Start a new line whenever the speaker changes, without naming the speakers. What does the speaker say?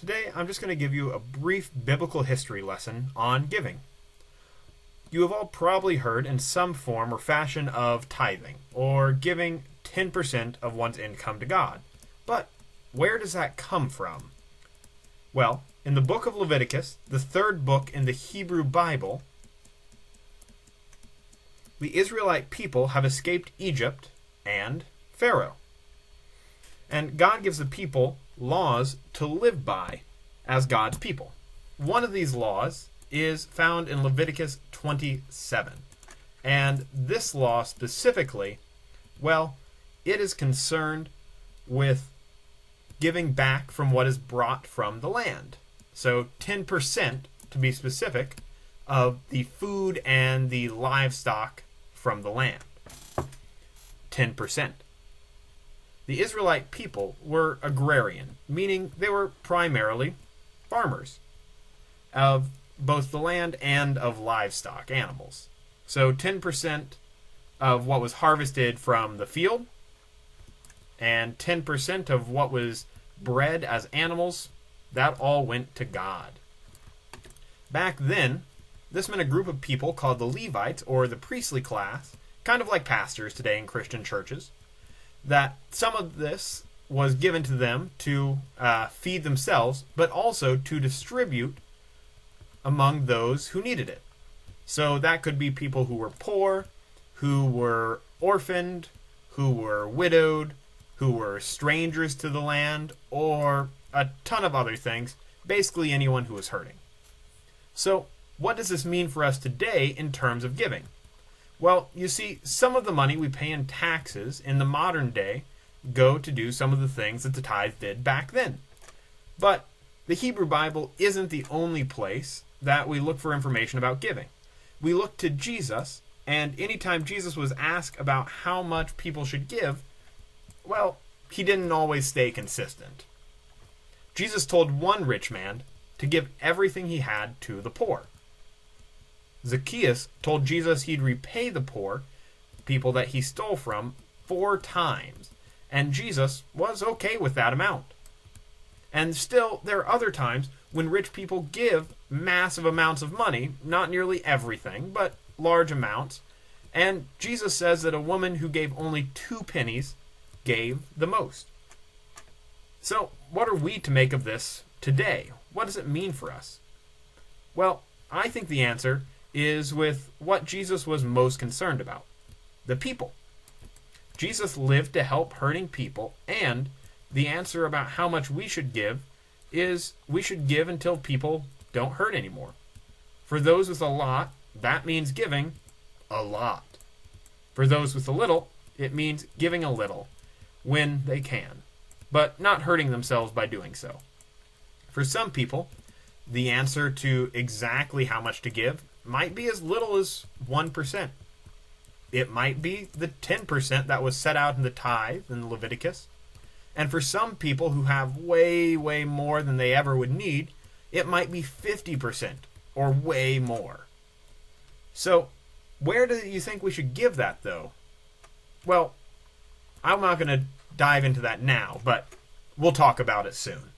Today, I'm just going to give you a brief biblical history lesson on giving. You have all probably heard in some form or fashion of tithing, or giving 10% of one's income to God. But where does that come from? Well, in the book of Leviticus, the third book in the Hebrew Bible, the Israelite people have escaped Egypt and Pharaoh. And God gives the people laws to live by as God's people. One of these laws is found in Leviticus 27. And this law specifically, well, it is concerned with giving back from what is brought from the land. So 10%, to be specific, of the food and the livestock from the land. 10%. The Israelite people were agrarian, meaning they were primarily farmers of both the land and of livestock, animals. So 10% of what was harvested from the field and 10% of what was bred as animals, that all went to God. Back then, this meant a group of people called the Levites, or the priestly class, kind of like pastors today in Christian churches, that some of this was given to them to feed themselves, but also to distribute among those who needed it. So that could be people who were poor, who were orphaned, who were widowed, who were strangers to the land, or a ton of other things, basically anyone who was hurting. So what does this mean for us today in terms of giving? Well, you see, some of the money we pay in taxes in the modern day go to do some of the things that the tithe did back then. But the Hebrew Bible isn't the only place that we look for information about giving. We look to Jesus, and anytime Jesus was asked about how much people should give, well, he didn't always stay consistent. Jesus told one rich man to give everything he had to the poor. Zacchaeus told Jesus he'd repay the poor people that he stole from 4 times, and Jesus was okay with that amount. And still, there are other times when rich people give massive amounts of money, not nearly everything, but large amounts, and Jesus says that a woman who gave only 2 pennies gave the most. So, what are we to make of this today? What does it mean for us? Well, I think the answer is with what Jesus was most concerned about: the people. Jesus lived to help hurting people, and the answer about how much we should give is we should give until people don't hurt anymore. For those with a lot, that means giving a lot. For those with a little, it means giving a little when they can, but not hurting themselves by doing so. For some people, the answer to exactly how much to give might be as little as 1%. It might be the 10% that was set out in the tithe in Leviticus. And for some people who have way, way more than they ever would need, it might be 50% or way more. So, where do you think we should give that, though? Well, I'm not going to dive into that now, but we'll talk about it soon.